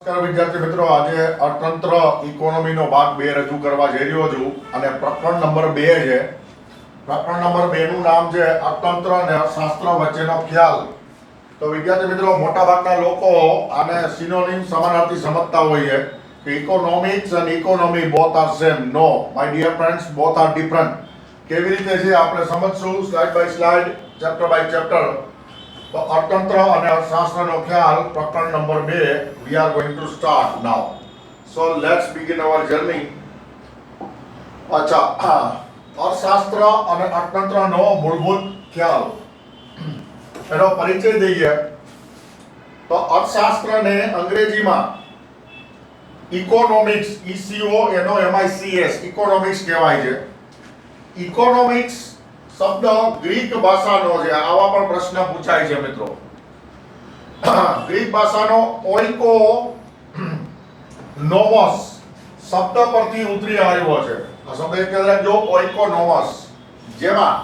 વિદ્યાર્થી મિત્રો, આજે અર્થતંત્ર ઇકોનોમીનો ભાગ 2 રજૂ કરવા જઈ રહ્યો છું અને પ્રકરણ નંબર 2 છે. પ્રકરણ નંબર 2 નું નામ છે અર્થતંત્ર અને અર્થશાસ્ત્ર વચ્ચેનો ખ્યાલ. તો વિદ્યાર્થી મિત્રો, મોટાભાગના લોકો આને સિનોનિમ સમાનાર્થી સમજતા હોય છે કે ઇકોનોમિક્સ અને economy both are same. No my dear friends, both are different. કેવી રીતે છે આપણે સમજશું slide by slide, chapter by chapter. તો અર્થતંત્ર અને અર્થશાસ્ત્રનો ખ્યાલ, પ્રકરણ number 2, we are going to start now. So let's begin our journey. અચ્છા, અર્થશાસ્ત્ર અને અર્થતંત્રનો મૂળભૂત ખ્યાલ, એનો પરિચય દઈએ. તો અર્થશાસ્ત્રને અંગ્રેજીમાં ઇકોનોમિક્સ, ECONOMICS, ઇકોનોમિક્સ કહેવાય છે. ઇકોનોમિક્સ શબ્દ ગ્રીક ભાષાનો છે. આવા પણ પ્રશ્ન પૂછાય છે મિત્રો. ગ્રીક ભાષાનો ઓઇકો નોમોસ શબ્દ પરથી ઉતરી આવ્યો છે. આ શબ્દ એક યાદ રાખજો, ઓઇકોનોમસ, જેમાં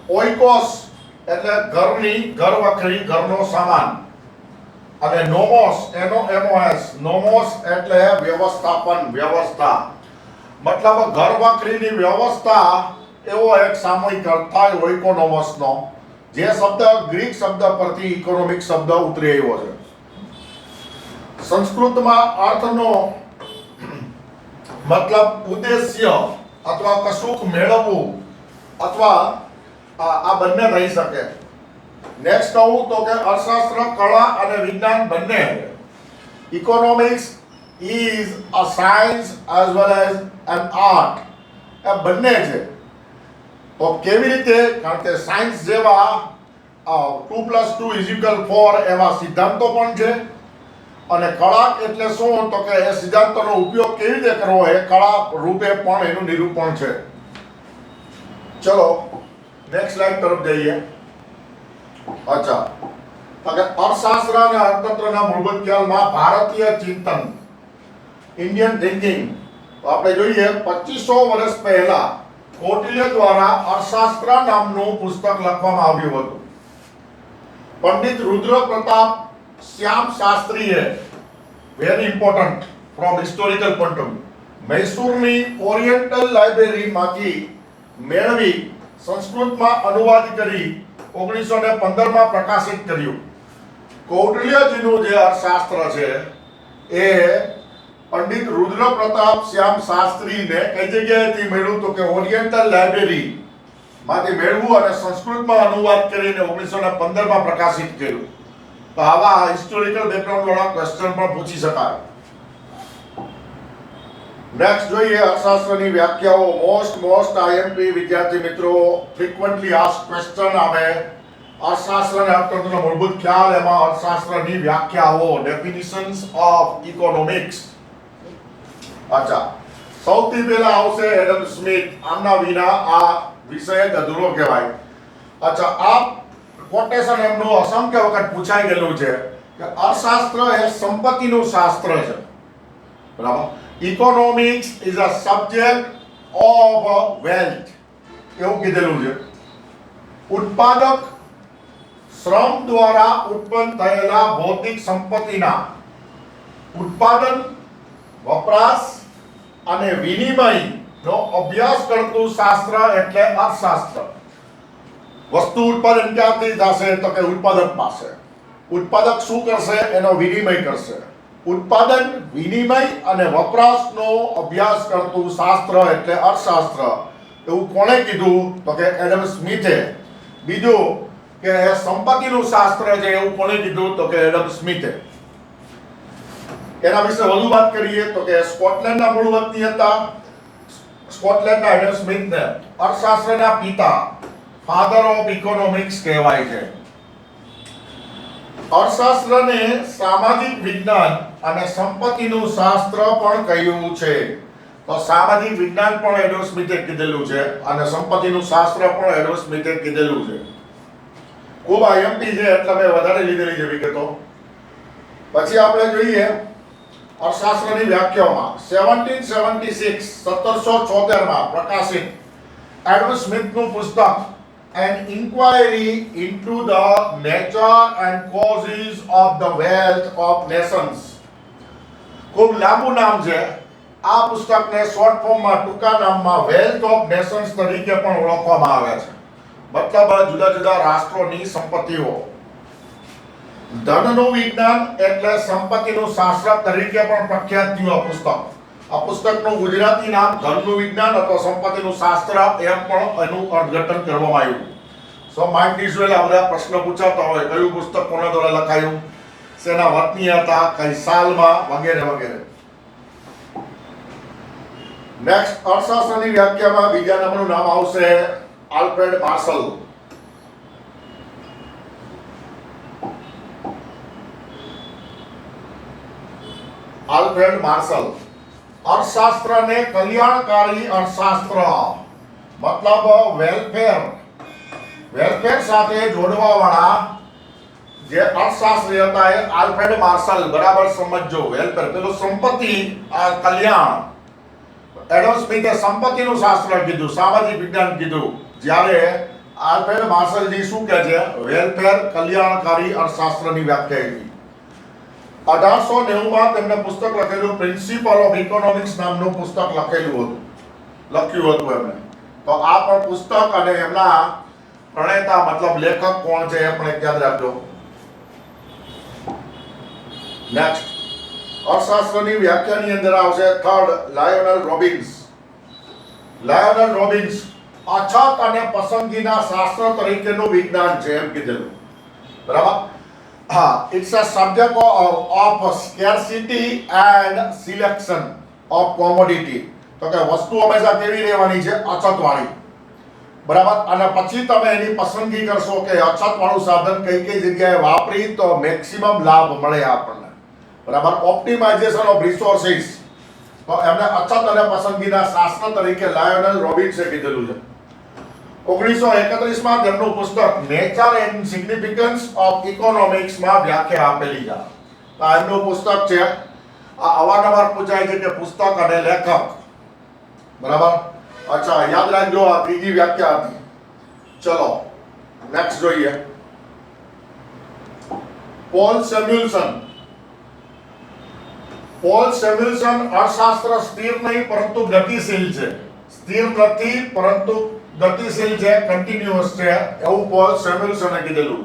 ઓઇકોસ એટલે ઘરની, ઘરવખરી, ઘરનો સામાન, અને નોમોસ, NOMOS, નોમોસ એટલે વ્યવસ્થાપન, વ્યવસ્થા. મતલબ ઘરવખરીની વ્યવસ્થા એવો એક સામૂહિક અર્થ થાય ઓઇકોનોમસનો, જે શબ્દ ગ્રીક શબ્દ પરથી ઇકોનોમિક શબ્દ ઉતરી આવ્યો છે. સંસ્કૃતમાં અર્થનો મતલબ ઉદ્દેશ્ય અથવા કશુંક મેળવવું અથવા આ બંને થઈ શકે. નેક્સ્ટ કહું તો કે અર્થશાસ્ત્ર કળા અને વિજ્ઞાન બંને. Economics is a science as well as an art. એ બંને છે. તો કેવી રીતે? કારણ કે સાયન્સ જેવા 2 + 2 = 4 એવા સિદ્ધાંતો પણ છે, અને કળા એટલે શું? તો કે એ સિદ્ધાંતોનો ઉપયોગ કેવી રીતે કરવો એ કળા રૂપે પણ એનું નિરૂપણ છે. ચલો નેક્સ્ટ સ્લાઇડ તરફ જઈએ. અચ્છા, અર્થશાસ્ત્ર અને અર્થતંત્રના મૂળભૂત ખ્યાલમાં ભારતીય ચિંતન, ઇન્ડિયન થિંકિંગ. તો આપણે જોઈએ 2500 વર્ષ પહેલા કૌટિલ્ય દ્વારા અર્થશાસ્ત્ર નામનું પુસ્તક લખવામાં આવ્યું હતું. પંડિત રુદ્ર પ્રતાપ શ્યામ શાસ્ત્રીએ, very important from historical point of view, મૈસૂરની ઓરિએન્ટલ લાઇબ્રેરીમાંથી મેળવી સંસ્કૃતમાં અનુવાદ કરી 1915માં પ્રકાશિત કર્યું. કૌટિલ્યજીનું જે અર્થશાસ્ત્ર છે એ પંડિત રુદ્ર પ્રતાપ શ્યામ શાસ્ત્રીને કઈ જગ્યાએથી મળ્યું? તો કે ઓરિએન્ટલ લાઇબ્રેરી માંથી મેળવું અને સંસ્કૃતમાં અનુવાદ કરીને 1915માં પ્રકાશિત કર્યું. તો આવા હિસ્ટોરિકલ બેકગ્રાઉન્ડ વાળા ક્વેશ્ચન પણ પૂછી શકાય. નેક્સ્ટ જોઈએ અર્થશાસ્ત્રની વ્યાખ્યાઓ. મોસ્ટ IMP વિદ્યાર્થી મિત્રો, ફ્રીક્વન્ટલી આસ્ક ક્વેશ્ચન આવે. અર્થશાસ્ત્ર અને અર્થતંત્રનો મૂળભૂત ખ્યાલ, એમાં અર્થશાસ્ત્રની વ્યાખ્યાઓ, ડેફિનિશન્સ ઓફ ઇકોનોમિક્સ. અચ્છા, સૌથી પહેલા આવશે એડમ સ્મિથ. આમના વિના આ વિષય જ અધૂરો કહેવાય. અચ્છા, આ કોટેશન એમનું અસંખ્ય વખત પૂછાઈ ગયેલું છે કે અર્થશાસ્ત્ર એ સંપત્તિનું શાસ્ત્ર છે. બરાબર. Economics is a subject of wealth, એવું કીધેલું છે. ઉત્પાદક શ્રમ દ્વારા ઉત્પન્ન થયેલા ભૌતિક સંપત્તિના ઉત્પાદન, વપરાશ અને વિનિમયનો અભ્યાસ કરતું શાસ્ત્ર એટલે અર્થશાસ્ત્ર. વસ્તુ ઉત્પાદન ક્યાંથી થશે? તો કે ઉત્પાદક પાસે. ઉત્પાદક શું કરશે? એનો વિનિમય કરશે. ઉત્પાદન, વિનિમય અને વપરાશનો અભ્યાસ કરતું શાસ્ત્ર એટલે અર્થશાસ્ત્ર. એવું કોણે કીધું? તો કે એડમ સ્મિથે. બીજું કે સંપત્તિનું શાસ્ત્ર છે એવું કોણે કીધું? તો કે એડમ સ્મિથે. એના વિશે વધુ વાત કરીએ તો કે સ્કોટલેન્ડના મૂળ વતની હતા. સ્કોટલેન્ડના એડમ સ્મિથને અર્થશાસ્ત્રના પિતા, ફાધર ઓફ ઇકોનોમિક્સ કહેવાય છે. અર્થશાસ્ત્રને સામાજિક વિજ્ઞાન અને સંપત્તિનું શાસ્ત્ર પણ કહ્યું છે. તો સામાજિક વિજ્ઞાન પણ એડમ સ્મિથે કીધેલું છે અને સંપત્તિનું શાસ્ત્ર પણ એડમ સ્મિથે કીધેલું છે. ખૂબ IMP છે એટલે મેં વધારે લીધેલી છે વિગતો. પછી આપણે જોઈએ અર્થશાસ્ત્રની વ્યાખ્યાઓમાં 1776 પ્રકાશિત એડમ સ્મિથનું પુસ્તક an inquiry into the nature and causes of the wealth of nations ખૂબ લાંબુ નામ છે. આ પુસ્તકને શોર્ટ ફોર્મમાં ટૂંકા નામમાં વેલ્થ ઓફ નેશન્સ તરીકે પણ ઓળખવામાં આવે છે. મતલબ જુદા જુદા રાષ્ટ્રોની સંપત્તિઓ. ધનનું વિજ્ઞાન એટલે સંપત્તિનું શાસ્ત્ર તરીકે પણ પ્રખ્યાત થયું આ પુસ્તક. આ પુસ્તકનું ગુજરાતી નામ ધનનું વિજ્ઞાન અથવા સંપત્તિનું શાસ્ત્ર એમ પણ એનું અર્થઘટન કરવામાં આવ્યું. સો માઇન્ડ ઇઝવેલ આ બધા પ્રશ્ન પૂછાતા હોય, કયું પુસ્તક કોના દ્વારા લખાયું, શેના વતની હતા, કઈ સાલમાં, વગેરે વગેરે. નેક્સ્ટ, અર્થશાસ્ત્રની વ્યાખ્યામાં બીજા નંબરનું નામ આવશે આલ્ફ્રેડ માર્શલ. Alfred Marshall. અર્થશાસ્ત્રને કલ્યાણકારી અર્થશાસ્ત્ર મતલબ વેલફેર સાથે જોડવા વાળા જે અર્થશાસ્ત્રી હતા એ આલ્ફ્રેડ માર્શલ. બરાબર સમજો, વેલફેર પેલું સંપત્તિ, આ કલ્યાણ. એડમ સ્મિથે સંપત્તિનું શાસ્ત્ર કીધું, સામાજિક વિજ્ઞાન કીધું, જ્યારે આલ્ફ્રેડ માર્શલજી શું કહે છે, વેલફેર કલ્યાણકારી અર્થશાસ્ત્રની વ્યાખ્યા આપી. 1890માં તેમણે પુસ્તક લખેલું પ્રિન્સિપલ ઓફ ઇકોનોમિક્સ નામનું પુસ્તક લખ્યું હતું એમણે. તો આ પણ પુસ્તક અને એમના પ્રણેતા મતલબ લેખક કોણ છે એ પણ યાદ રાખજો. નેક્સ્ટ, અર્થશાસ્ત્રની વ્યાખ્યાની અંદર આવશે થર્ડ, લાયોનેલ રોબિન્સ. લાયોનેલ રોબિન્સ અછત અને પસંદગીના શાસ્ત્ર તરીકેનું વિજ્ઞાન છે એમ કીધેલું. બરાબર. હા, it's a subject of scarcity and selection of commodity. તો કે વસ્તુ હંમેશા કેવી રહેવાની છે, અછત વાળી. બરાબર. અને પછી તમે એની પસંદગી કરશો કે અછત વાળું સાધન કઈ કઈ જગ્યાએ વાપરી તો મેક્સિમમ લાભ મળે આપણને. બરાબર. Optimization of resources. તો એમને અછત અને પસંદગીના શાસ્ત્ર તરીકે લાયોનેલ રોબિન્સે કીધેલું છે. 1931માં તેમનું પુસ્તક નેચર એન્ડ સિગ્નિફિકન્સ ઓફ ઇકોનોમિક્સમાં વ્યાખ્યા આપેલી છે. આ એમનું પુસ્તક છે. આ અવારનવાર પૂછાય છે કે પુસ્તક અને લેખક. બરાબર. અચ્છા, યાદ રાખજો, આ ત્રીજી વ્યાખ્યા હતી. ચલો નેક્સ્ટ જોઈએ. પોલ સેમ્યુએલ્સન. પોલ સેમ્યુએલ્સન અર્થશાસ્ત્ર સ્થિર નહીં પરંતુ ગતિશીલ છે. સ્થિર નથી પરંતુ ગતિશીલ છે, કન્ટિન્યુઅસ છે, એવું પોલ સેમ્યુએલ્સને કીધેલું.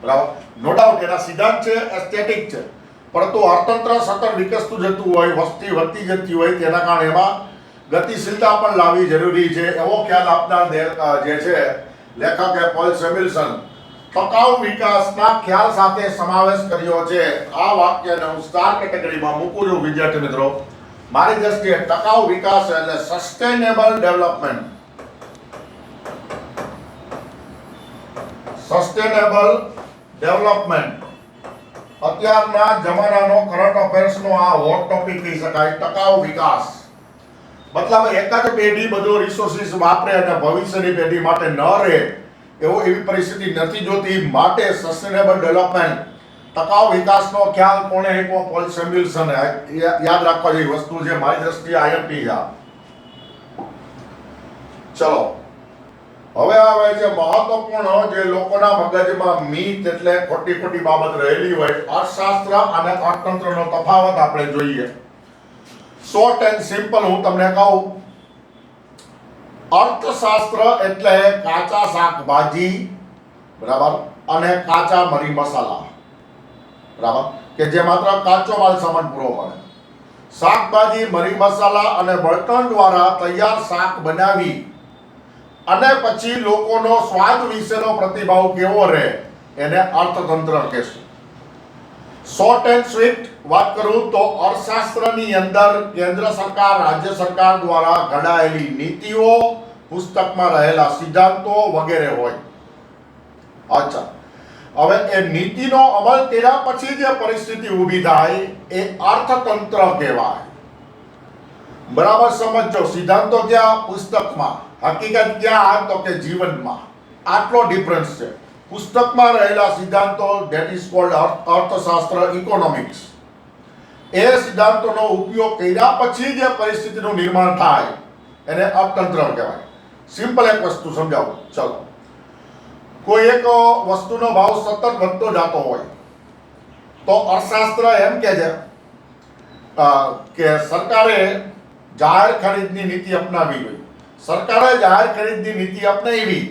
બરાબર. નો ડાઉટ એના સિદ્ધાંત છે, એસ્થેટિક છે, પરંતુ અર્થતંત્ર સતત વિકસતું જતું હોય, વસ્તી વધતી જતી હોય, તેના કારણે એમાં ગતિશીલતા પણ લાવવી જરૂરી છે એવો ખ્યાલ આપનાર જે છે લેખકે પોલ સેમ્યુએલ્સન ટકાઉ વિકાસના ખ્યાલ સાથે સમાવેશ કર્યો છે. આ વાક્યને હું સ્ટાર કેટેગરીમાં મૂકું છું વિદ્યાર્થી મિત્રો. મારી દ્રષ્ટિએ ટકાઉ વિકાસ એટલે સસ્ટેનેબલ ડેવલપમેન્ટ. સસ્ટેનેબલ ડેવલપમેન્ટ અત્યારના જમાનાનો કરંટ અફેર્સનો આ હોટ ટોપિક કહી શકાય. ટકાઉ વિકાસ મતલબ એક જ પેઢી બધો રિસોર્સિસ વાપરે અને ભવિષ્યની પેઢી માટે ન રહે એવી પરિસ્થિતિ નથી જોતી. માટે સસ્ટેનેબલ ડેવલપમેન્ટ, ટકાઉ વિકાસનો ખ્યાલ કોણે આપ્યો, પોલ સેમ્યુએલ્સને. યાદ રાખવા જેવી વસ્તુ છે મારી દ્રષ્ટિએ, આઈએમપી છે. ચલો હવે આવે છે મહત્વપૂર્ણ જે લોકોના મગજમાં મીથ એટલે ખોટી બાબત રહેલી હોય. અર્થશાસ્ત્ર અને અર્થતંત્રનો તફાવત આપણે જોઈએ. શોર્ટ એન્ડ સિમ્પલ હું તમને કહું. અર્થશાસ્ત્ર એટલે કાચા શાકભાજી, બરાબર, અને કાચા મરી મસાલા, બરાબર, કે જે માત્ર કાચો માલ સામાન પૂરો પાડે. શાકભાજી, મરી મસાલા અને બળતણ દ્વારા તૈયાર શાક બનાવી અને પછી લોકોનો સ્વાદ વિશેનો પ્રતિભાવ કેવો રહે એને અર્થતંત્ર કહેશું. શોર્ટ એન્ડ સ્વીટ વાત કરું તો અર્થશાસ્ત્રની અંદર કેન્દ્ર સરકાર, રાજ્ય સરકાર દ્વારા ઘડાયેલી નીતિઓ, પુસ્તકમાં રહેલા સિદ્ધાંતો વગેરે હોય. અચ્છા, હવે એ નીતિનો અમલ કર્યા પછી જે પરિસ્થિતિ ઊભી થાય એ અર્થતંત્ર કહેવાય. બરાબર સમજો. સિદ્ધાંતો ક્યાં? પુસ્તકમાં. હકીકત ક્યાં? તો કે જીવનમાં. આટલો ડિફરન્સ છે. પુસ્તકમાં રહેલા સિદ્ધાંતો ધેટ ઇઝ કોલ્ડ અર્થશાસ્ત્ર, ઇકોનોમિક્સ. એ સિદ્ધાંતોનો ઉપયોગ કર્યા પછી જે પરિસ્થિતિનું નિર્માણ થાય એને અર્થતંત્ર કહેવાય. સિમ્પલ એક વસ્તુ સમજાવું. ચલો, કોઈ એક વસ્તુનો ભાવ સતત વધતો જતો હોય તો અર્થશાસ્ત્ર એમ કહે છે કે સરકારે જાહેર ખરીદની નીતિ અપનાવી હોય. સરકારે જાહેર ખરીદની નીતિ અપનાવી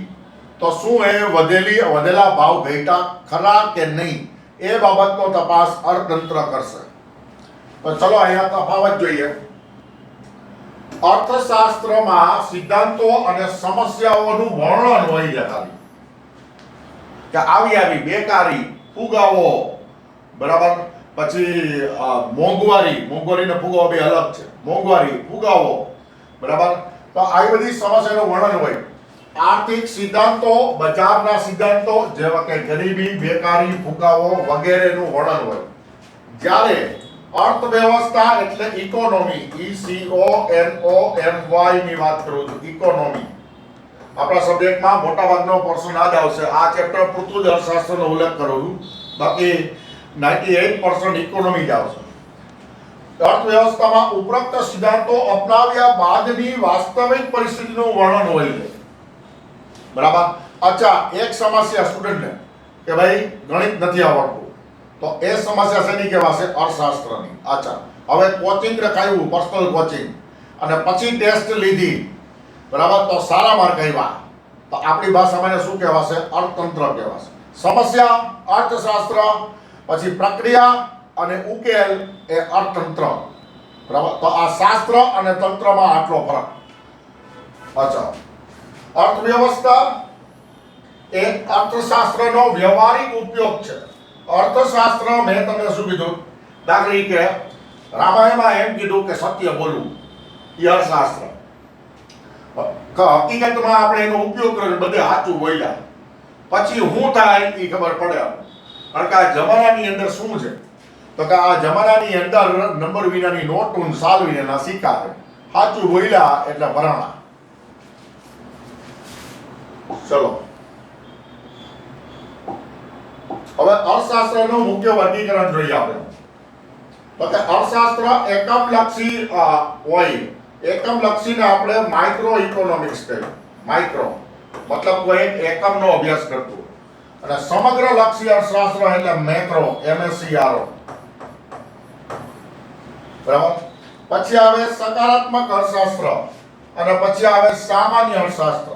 તો શું એ વધેલા ભાવ ઘટ્યા ખરા કે નહીં એ બાબતનો તપાસ અર્થતંત્ર કરશે. તો ચલો અહીંયા તફાવત જોઈએ. અર્થશાસ્ત્રમાં સિદ્ધાંતો અને સમસ્યાઓનું વર્ણન હોય છે ખાલી કે આવી બેકારી, ફુગાવો, બરાબર, પછી મોંઘવારીને ફુગાવો બે અલગ છે. મોંઘવારી, ફુગાવો, બરાબર, તો આવી બધી સમસ્યાનું વર્ણન હોય. આર્થિક સિદ્ધાંતો, બજારના સિદ્ધાંતો જેવા કે ગરીબી, બેકારી, ફુગાવો વગેરેનું વર્ણન હોય. જ્યારે અર્થવ્યવસ્થા એટલે ઇકોનોમી, ECONOMY ની વાત કરું છું. ઇકોનોમી આપણા સબ્જેક્ટમાં મોટાભાગનો પોર્શન યાદ આવશે. આ ચેપ્ટર પૂરતું જ અર્થશાસ્ત્રનો ઉલ્લેખ કરું છું, બાકી 98% ઇકોનોમી જ આવશે. અર્થવ્યવસ્થામાં ઉપરોક્ત સિદ્ધાંતો અપનાવ્યા બાદની વાસ્તવિક પરિસ્થિતિનું વર્ણન હોય છે. બરાબર. અચ્છા, એક સમસ્યા સ્ટુડન્ટને કે ભાઈ ગણિત નથી આવડતું, તો એ સમસ્યા શેની કહેવાશે? અર્થશાસ્ત્રની. અચ્છા, હવે કોચિંગ રખાયું, પર્સનલ કોચિંગ, અને પછી ટેસ્ટ લીધી, બરાબર, તો સારા માર્ક આવ્યા, તો આપણી ભાષામાં એને શું કહેવાશે? અર્થતંત્ર કહેવાશે. સમસ્યા અર્થશાસ્ત્ર, પછી પ્રક્રિયા અને ઉકેલ એ અર્થતંત્ર. બરાબર. તો આ શાસ્ત્ર અને તંત્રમાં આટલો ફરક. અચ્છા, અર્થવ્યવસ્થા એ અર્થશાસ્ત્રનો વ્યવહારિક ઉપયોગ છે. અર્થશાસ્ત્ર મેં તમને શું કીધું? દાખલા તરીકે રામાયણમાં એમ કીધું કે સત્ય બોલવું, એ અર્થશાસ્ત્ર. હકીકતમાં આપણે એનો ઉપયોગ કર્યો, બધે સાચું બોલ્યા, પછી શું થાય એ ખબર પડે. કારણ કે આ જમાનાની અંદર શું છે, તો કે આ જમાનાની અંદર નંબર વિનાની નોટ, સાલ વિનાના સિક્કા છે. સાચું બોલ્યા એટલે ભરાણા. ચલો, હવે અર્થશાસ્ત્રનું મુખ્ય વર્ગીકરણ જોઈએ આપણે. તો કે અર્થશાસ્ત્ર એકમલક્ષી હોય. એકમલક્ષીને આપણે માઇક્રો ઇકોનોમિક્સ કહીએ. માઇક્રો મતલબ કોઈ એક એકમનો અભ્યાસ કરતું. અને સમગ્ર લક્ષી અર્થશાસ્ત્ર એટલે મેક્રો, MSCRO. બરાબર. પછી આવે સકારાત્મક અર્થશાસ્ત્ર અને પછી આવે સામાન્ય અર્થશાસ્ત્ર.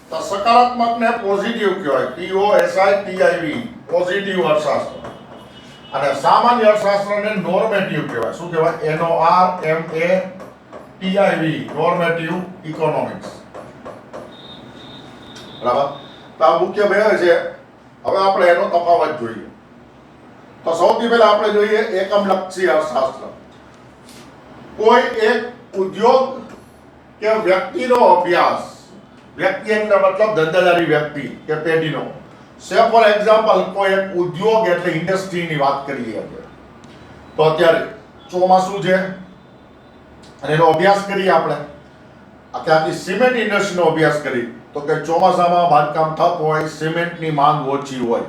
તો સકારાત્મકને પોઝિટિવ કહેવાય, POSITIV, પોઝિટિવ અર્થશાસ્ત્ર. અને સામાન્ય અર્થશાસ્ત્રને નોર્મેટિવ કહેવાય. શું કહેવાય? NORMATIV, normative economics. બરાબર. તો આ મુખ્ય બે છે. હવે આપણે એનો તફાવત જોઈએ. તો સૌથી પહેલા આપણે જોઈએ એકમલક્ષી અર્થશાસ્ત્ર. કોઈ એક ઉદ્યોગ કે વ્યક્તિનો અભ્યાસ. વ્યક્તિ એટલે મતલબ ધંધાદારી વ્યક્તિ કે પેઢીનો. સે ફોર એક્ઝામ્પલ, કોઈ એક ઉદ્યોગ એટલે ઇન્ડસ્ટ્રીની વાત કરીએ આપણે, તો અત્યારે ચોમાસું છે અને એનો અભ્યાસ કરીએ આપણે. આખી સિમેન્ટ ઇન્ડસ્ટ્રીનો અભ્યાસ કરી તો કે ચોમાસામાં બાંધકામ ઠપ હોય, સિમેન્ટની માંગ ઓછી હોય,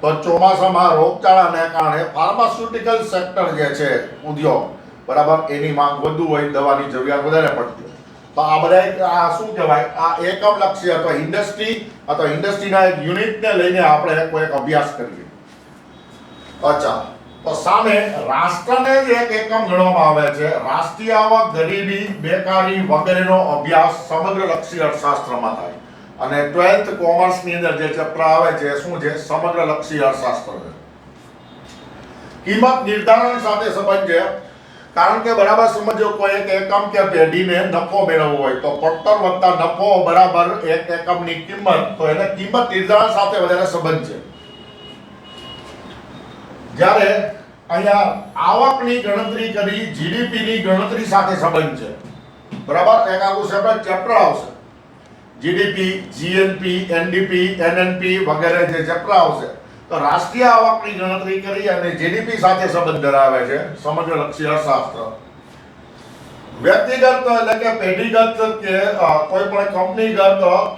તો ચોમાસામાં રોગચાળાને કારણે ફાર્માસ્યુટિકલ સેક્ટર જે છે ઉદ્યોગ, બરાબર, એની માંગ વધુ હોય, દવાની જરૂરિયાત વધારે પડતી હોય. તો આ બધા આ શું કહેવાય? આ એકમલક્ષી અથવા ઇન્ડસ્ટ્રી અથવા ઇન્ડસ્ટ્રીના એક યુનિટને લઈને આપણે કોઈ એક અભ્યાસ કરીએ. અચ્છા, તો સામે રાષ્ટ્રને જ એક એકમ ગણવામાં આવે છે. રાષ્ટ્રીય આવક, ગરીબી, બેકારી વગેરેનો અભ્યાસ સમગ્રલક્ષી અર્થશાસ્ત્રમાં થાય. અને 12th કોમર્સની અંદર જે ચેપ્ટર આવે છે શું છે? સમગ્રલક્ષી અર્થશાસ્ત્ર છે. કિંમત નિર્ધારણ સાથે સંબંધ છે. કારણ કે બરાબર સમજો, કોઈ એક એકમ કે પેઢીને નફો મેળવવો હોય તો પડતર વત્તા નફો બરાબર એક એકમની કિંમત, તો એને કિંમત નિર્ધારણ સાથે વધારે સંબંધ છે. જ્યારે અહીંયા આવકની ગણતરી કરી, જીડીપીની ગણતરી સાથે સંબંધ છે. બરાબર. એક આખું સેપરેટ ચેપ્ટર આવશે. જીડીપી, જીએનપી, એનડીપી, એનએનપી વગેરે જે ચેપ્ટર આવશે. તો રાષ્ટ્રીય આવકની ગણતરી કરી અને જીડીપી સાથે સંબંધ ધરાવે છે સમગ્રલક્ષી અર્થશાસ્ત્ર. વ્યક્તિગત એટલે કે પેઢીગત કે કોઈ પણ કંપનીગત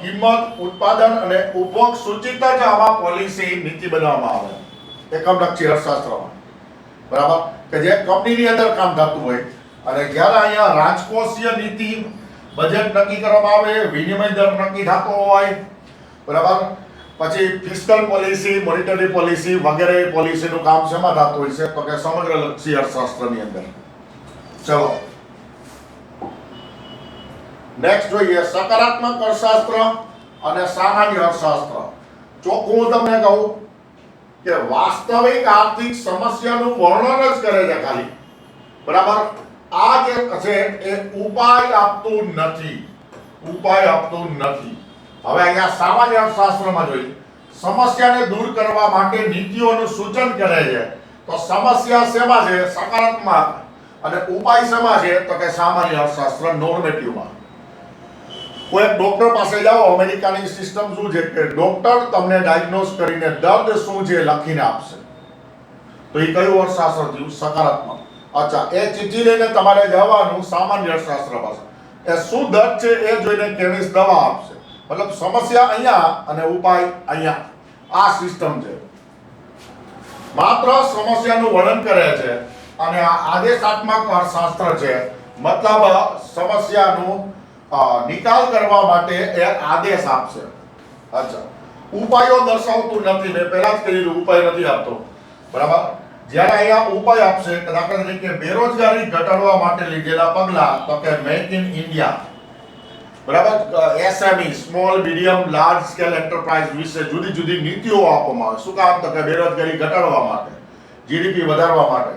કિંમત, ઉત્પાદન અને ઉપભોગ સૂચિત જ આમાં પોલિસી, નીતિ બનાવવામાં આવે એકમલક્ષી અર્થશાસ્ત્રમાં. બરાબર. કે જે કંપનીની અંદર કામ થતું હોય. અને જ્યારે અહીંયા રાજકોષીય નીતિ, બજેટ નક્કી કરવામાં આવે, વિનિમય દર નક્કી થતો હોય, બરાબર, પછી ફિસ્કલ પોલિસી, મોનિટરી પોલિસી વગેરે પોલિસીનું કામ શેમાં થતું હોય છે? તો કે સમગ્રલક્ષી અર્થશાસ્ત્રની અંદર. ચલો નેક્સ્ટ જોઈએ સકારાત્મક અર્થશાસ્ત્ર અને સામાન્ય અર્થશાસ્ત્ર. ચોખ્ખું હું તમને કહું કે વાસ્તવિક આર્થિક સમસ્યાનું વર્ણન જ કરે છે ખાલી, બરાબર. આ જે છે એ ઉપાય આપતું નથી, ઉપાય આપતું નથી. હવે અહીંયા સામાન્ય અર્થશાસ્ત્રમાં જોઈએ સમસ્યાને દૂર કરવા માટે નીતિઓનું સૂચન કરે છે. તો સમસ્યા શેમાં છે? સકારાત્મક. અને ઉપાય શેમાં છે? તો કે સામાન્ય અર્થશાસ્ત્ર નોર્મેટિવમાં. કોઈ એક ડોક્ટર પાસે જાઓ, અમેરિકાની સિસ્ટમ શું છે કે ડોક્ટર તમને ડાયગ્નોઝ કરીને દર્દ શું છે લખીને આપશે. તો એ કયું અર્થશાસ્ત્ર થયું? સકારાત્મક. અચ્છા, એ ચિઠ્ઠી લઈને તમારે જવાનું સામાન્ય અર્થશાસ્ત્ર પાસે. એ શું દર્દ છે એ જોઈને કેમિસ્ટ દવા આપશે. મતલબ સમસ્યા અહીંયા અને ઉપાય અહીંયા. આ સિસ્ટમ છે. માત્ર સમસ્યાનું વર્ણન કરે છે અને આ આદેશાત્મક અર્થશાસ્ત્ર છે. મતલબ સમસ્યાનું નિકાલ કરવા માટે એ આદેશ આપશે. અચ્છા, ઉપાયો દર્શાવતું નથી. મેં પહેલા જ કીધું ઉપાય નથી આપતો, બરાબર. જ્યારે અહીંયા ઉપાય આપશે, દાખલા તરીકે બેરોજગારી ઘટાડવા માટે લીધેલા પગલા, તો કે મેક ઇન ઇન્ડિયા, બરાબર. SME, small medium large scale enterprise વિશે જુદી જુદી નીતિઓ આપવામાં આવે. શું કામ? તો કે બેરોજગારી ઘટાડવા માટે, જીડીપી વધારવા માટે.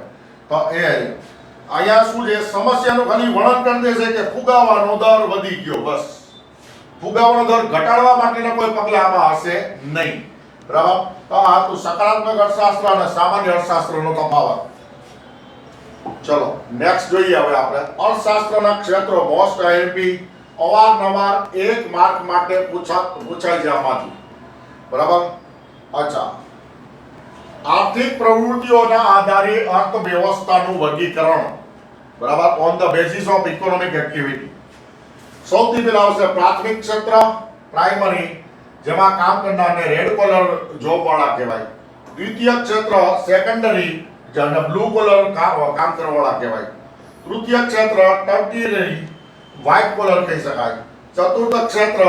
તો એ અહીંયા શું છે? સમસ્યાનું ખાલી વર્ણન કરી દે છે કે ફુગાવાનો દર વધી ગયો, બસ. ફુગાવાનો દર ઘટાડવા માટેના કોઈ પગલા આમાં હશે નહીં, બરાબર. તો આ તો સકારાત્મક અર્થશાસ્ત્ર અને સામાન્ય અર્થશાસ્ત્રનો તફાવત. ચલો નેક્સ્ટ જોઈએ હવે આપણે અર્થશાસ્ત્રના ક્ષેત્રો. મોસ્ટ આઈએમપી અવારનવાર એક માર્ક માટે પૂછાય છે આમાંથી, બરાબર. અચ્છા, આર્થિક પ્રવૃત્તિઓના આધારે અર્થવ્યવસ્થાનું વર્ગીકરણ, બરાબર. On the basis of economic activity. સૌથી પહેલા આવશે પ્રાથમિક ક્ષેત્ર, પ્રાઇમરી, જેમાં કામ કરનારને રેડ કોલર જોબ વાળા કહેવાય. દ્વિતીય ક્ષેત્ર સેકન્ડરી, જેને બ્લુ કોલર કામ કરવાવાળા કહેવાય. તૃતીય ક્ષેત્ર ટર્ટિયરી, વ્હાઇટ કોલર કહી શકાય. ચતુર્થ ક્ષેત્ર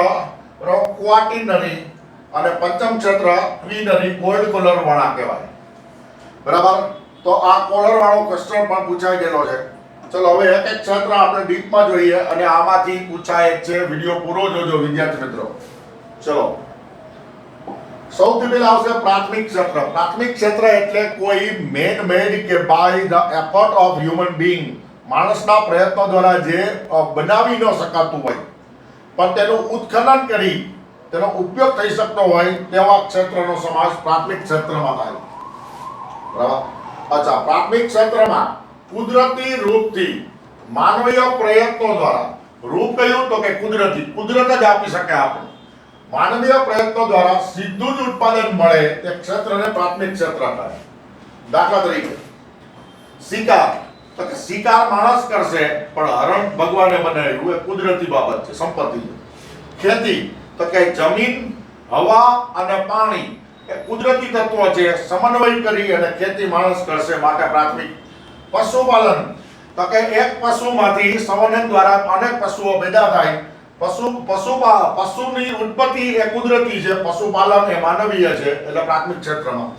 ક્વાર્ટિનરી અને પંચમ ક્ષેત્ર ક્વીનરી, ગોલ્ડ કોલર વાળા કહેવાય, બરાબર. તો આ કોલર વાળો ક્વેશ્ચન પણ પૂછાઈ ગયેલો છે. ચલો હવે એક એક ક્ષેત્ર આપણે ડીપમાં જોઈએ અને આમાંથી પૂછાય છે. વિડિયો પૂરો જોજો વિદ્યાર્થી મિત્રો. ચલો સૌથી પહેલા આવશે પ્રાથમિક ક્ષેત્ર. પ્રાથમિક ક્ષેત્ર એટલે કોઈ મેન મેડ કે by the effort of human being, માણસના પ્રયત્નો દ્વારા જે બનાવી ન શકાતું હોય પણ તેનું ઉત્ખનન કરી તેનો ઉપયોગ થઈ શકતો હોય તેવા ક્ષેત્રનો સમાવેશ પ્રાથમિક ક્ષેત્રમાં થાય, બરાબર. અચ્છા, પ્રાથમિક ક્ષેત્રમાં કુદરતી રૂપથી માનવીય પ્રયત્નો દ્વારા, રૂપ કયું તો કે કુદરતી, કુદરત જ આપી શકે આપણે, માનવીય પ્રયત્નો દ્વારા સીધું જ ઉત્પાદન મળે તે ક્ષેત્રને પ્રાથમિક ક્ષેત્ર કહે. દાખલા તરીકે શિકાર, તો કે શિકાર માણસ કરશે પણ હરણ ભગવાને બનાવ્યું, એ કુદરતી બાબત છે, સંપત્તિ છે. ખેતી, તો કે જમીન, હવા અને પાણી એ કુદરતી તત્વો છે, સમન્વય કરી અને ખેતી માણસ કરશે, માટે પ્રાથમિક. પશુપાલન, તો કે એક પશુમાંથી સંવર્ધન દ્વારા અનેક પશુઓ પેદા થાય. પશુની ઉત્પત્તિ એ કુદરતી છે, પશુપાલન એ માનવીય છે, એટલે પ્રાથમિક ક્ષેત્રમાં.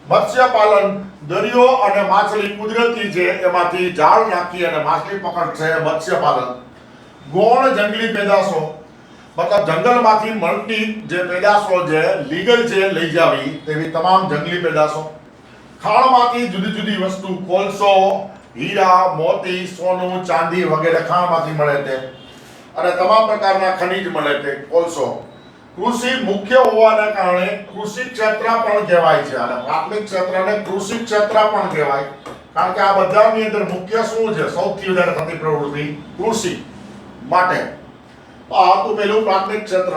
મત્સ્યપાલન, દરિયો અને માછલી કુદરતી છે, એમાંથી જાળ નાખી અને માછલી પકડશે, મત્સ્યપાલન. ગૌણ જંગલી પેદાશો, મતલબ જંગલમાંથી મળતી જે પેદાશો છે લીગલ છે લઈ જાવી તેવી તમામ જંગલી પેદાશો. ખાણમાંથી જુદી જુદી વસ્તુ, કોલસો, હીરા, મોતી, સોનું, ચાંદી વગેરે ખાણમાંથી મળે તે, અને તમામ પ્રકારના ખનિજ મળે તે, કોલસો. કૃષિ મુખ્ય હોવાના કારણે કૃષિ ક્ષેત્ર પણ કહેવાય છે, અને પ્રાથમિક ક્ષેત્રને કૃષિ ક્ષેત્ર પણ કહેવાય, કારણ કે આ બધાની અંદર મુખ્ય શું છે? સૌથી વધારે થતી પ્રવૃત્તિ કૃષિ માટે. આ તો પહેલું પ્રાથમિક ક્ષેત્ર.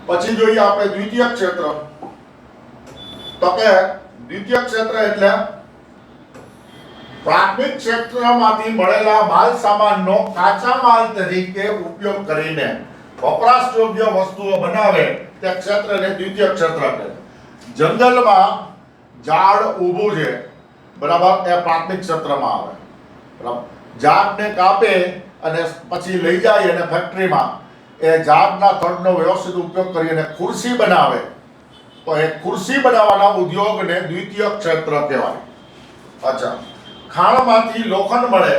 પછી જોઈએ આપણે દ્વિતીય ક્ષેત્ર. તો કે દ્વિતીય ક્ષેત્ર એટલે પ્રાથમિક ક્ષેત્રમાંથી મળેલા માલ સામાનનો કાચા માલ તરીકે ઉપયોગ કરીને વપરાશયોગ્ય વસ્તુઓ બનાવે તે ક્ષેત્રને દ્વિતીય ક્ષેત્ર કહે. જંગલમાં ઝાડ ઊભું છે, બરાબર, એ પ્રાથમિક ક્ષેત્રમાં આવે, બરાબર. ઝાડને કાપે અને પછી લઈ જાય અને ફેક્ટરીમાં એ ઝાડના થડનો વ્યવસ્થિત ઉપયોગ કરી અને ખુરશી બનાવે, તો એ ખુરશી બનાવવાના ઉદ્યોગને દ્વિતીય ક્ષેત્ર કહેવાય. અચ્છા, ખાણમાંથી લોખંડ મળે,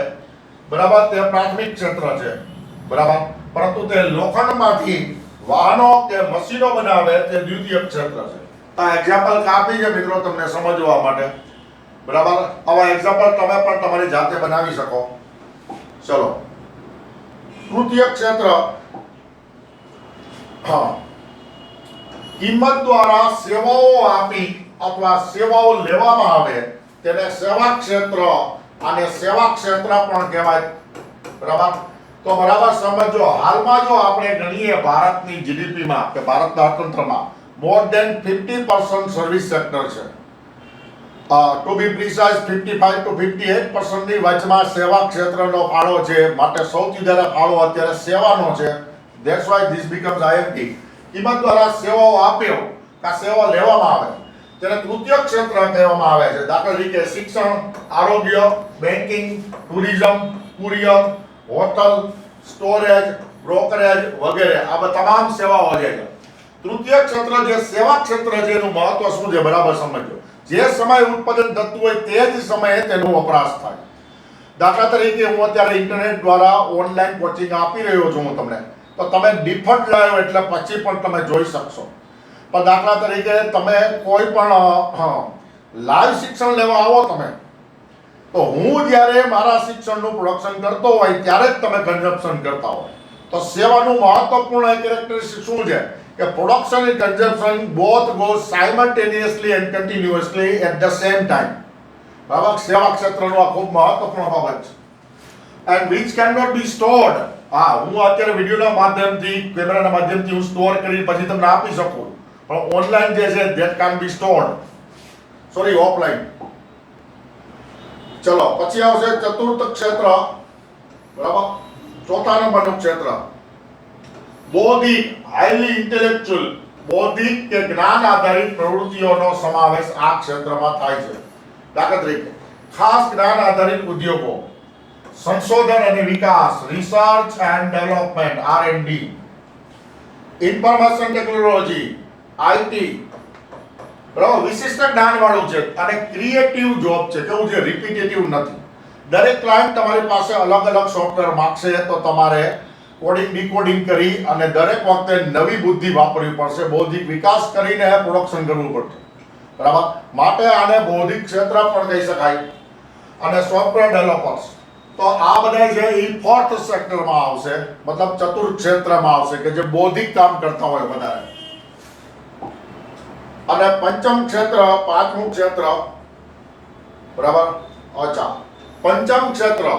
બરાબર, તે પ્રાથમિક ક્ષેત્ર છે, બરાબર, પરંતુ તે લોખંડમાંથી વાહનો કે મશીનો બનાવે તે દ્વિતીય ક્ષેત્ર છે. આ એક્ઝામ્પલ કાપી છે મિત્રો તમને સમજવા માટે, બરાબર. આવા એક્ઝામ્પલ તમે પણ તમારી જાતે બનાવી શકો. ચલો, તૃતીય ક્ષેત્ર, હા, કિંમત દ્વારા સેવાઓ આપી અથવા સેવાઓ લેવામાં આવે તેને સેવા ક્ષેત્ર અને સેવા ક્ષેત્ર પણ કહેવાય, બરાબર. તો બરાબર સમજો. હાલમાં જો આપણે ગણીએ ભારતની જીડીપીમાં કે ભારતના અર્થતંત્રમાં મોર ધેન 50% સર્વિસ સેક્ટર છે. ટુ બી પ્રિસાઇઝ 55 to 58% ની વચમાં સેવા ક્ષેત્રનો ફાળો છે. માટે સૌથી વધારે ફાળો અત્યારે સેવાનો છે. That's why this becomes IMP. કિંમત દ્વારા સેવાઓ આપ્યો કે સેવા લેવામાં આવે તેને તૃતીય ક્ષેત્ર કહેવામાં આવે છે. દાખલા તરીકે શિક્ષણ, આરોગ્ય, banking, tourism, courier, hotel, storage, brokerage વગેરે. આ તમામ સેવાઓ છે. તૃતીય ક્ષેત્ર જે સેવા ક્ષેત્ર છે એનું મહત્વ શું છે બરાબર સમજો. જે સમય ઉત્પાદન થતું હોય તે જ સમયે તેનો વપરાશ થાય. દાખલા તરીકે હું અત્યારે ઇન્ટરનેટ દ્વારા ઓનલાઈન કોચિંગ આપી રહ્યો છું હું તમને, તો તમે ડિફોલ્ટ લાઈવ એટલે પછી પણ તમે જોઈ શકશો. પણ દાખલા તરીકે તમે કોઈ પણ લાઈવ શિક્ષણ લેવા આવો તમે, તો હું જ્યારે મારા શિક્ષણનું પ્રોડક્શન કરતો હોય ત્યારે જ તમે કન્ઝમ્પશન કરતા હોય. તો સેવાનું મહત્વપૂર્ણ કેરેક્ટરિસ્ટિક શું છે કે production and consumption both go simultaneously and continuously at the same time. બરાબર. સેવા ક્ષેત્રનો આ ખૂબ મહત્વપૂર્ણ બાબત છે. and which cannot be stored. હા, હું અત્યારે વિડિયોના માધ્યમથી, કેમેરાના માધ્યમથી હું સ્ટોર કરી પછી તમને આપી શકું, પણ ઓનલાઈન જે છે that can be stored, sorry offline. ચલો, પછી આવશે ચતુર્થ ક્ષેત્ર, બરાબર. ચોથા નંબરનું ક્ષેત્ર બૌદ્ધિક, હાઈલી ઇન્ટેલેક્ચ્યુઅલ, બૌદ્ધિક કે જ્ઞાન આધારિત પ્રવૃત્તિઓનો સમાવેશ આ ક્ષેત્રમાં થાય છે. દાખલા તરીકે ખાસ જ્ઞાન આધારિત ઉદ્યોગો, સંશોધન અને વિકાસ, research and development R&D, information technology IT, બરાબર. વિશિષ્ટ જ્ઞાન વાળું છે અને ક્રિએટિવ જોબ છે. કેવું છે? રિપીટેટિવ નથી. દરેક ક્લાયન્ટ તમારી પાસે અલગ અલગ સોફ્ટવેર માંગશે તો તમારે કોડિંગ ડીકોડિંગ કરી અને દરેક વખતે નવી બુદ્ધિ વાપરવી પડશે. બૌદ્ધિક વિકાસ કરીને પ્રોડક્શન કરવું પડશે, બરાબર. માટે આને બૌદ્ધિક ક્ષેત્ર પણ કહી શકાય. અને સોફ્ટવેર ડેવલપર્સ, તો આ બધા છે એ ફોર્થ સેક્ટરમાં આવશે, મતલબ ચતુર્થ ક્ષેત્રમાં આવશે કે જે બૌદ્ધિક કામ કરતા હોય વધારે. અને પંચમ ક્ષેત્ર, પાંચમું ક્ષેત્ર, બરાબર. અચ્છા, પંચમ ક્ષેત્ર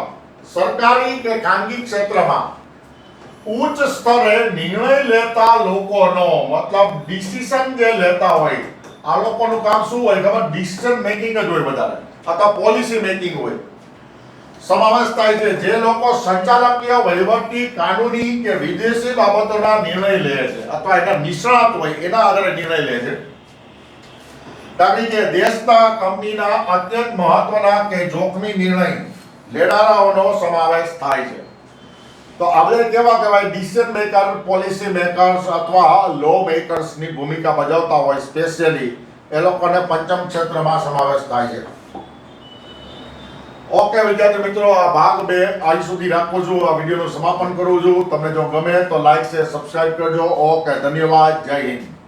સરકારી કે ખાનગી ક્ષેત્રમાં ઉચ્ચ સ્તરે નિર્ણય લેતા લોકોનો, મતલબ ડિસિઝન જે લેતા હોય, આ લોકોનું કામ શું હોય ખબર? ડિસિઝન મેકિંગ જ હોય વધારે, અથવા પોલિસી મેકિંગ હોય. સમાવેશ થાય છે જે લોકો સંચાલકીય, વહીવટી, કાનૂની કે વિદેશી બાબતોના નિર્ણય લે છે અથવા એના નિષ્ણાત હોય એના આધારે નિર્ણય લે છે. દાખલા કે દેશના, કંપનીના અત્યંત મહત્વના કે જોખમી નિર્ણય લેનારાઓનો સમાવેશ થાય છે. તો આપણે કેવા કહેવાય? ડિસિઝન મેકર, પોલિસી મેકર્સ અથવા લો મેકર્સની ભૂમિકા ભજવતા હોય સ્પેશિયલી એ લોકોને પંચમ ક્ષેત્રમાં સમાવેશ થાય છે. ઓકે વિદ્યાર્થી મિત્રો, આ ભાગ 2 આજ સુધી રાખું છું. આ વિડીયોનું સમાપન કરું છું. તમને જો ગમે તો લાઈક છે, સબસ્ક્રાઇબ કરજો. ઓકે, ધન્યવાદ. જય હિન્દ.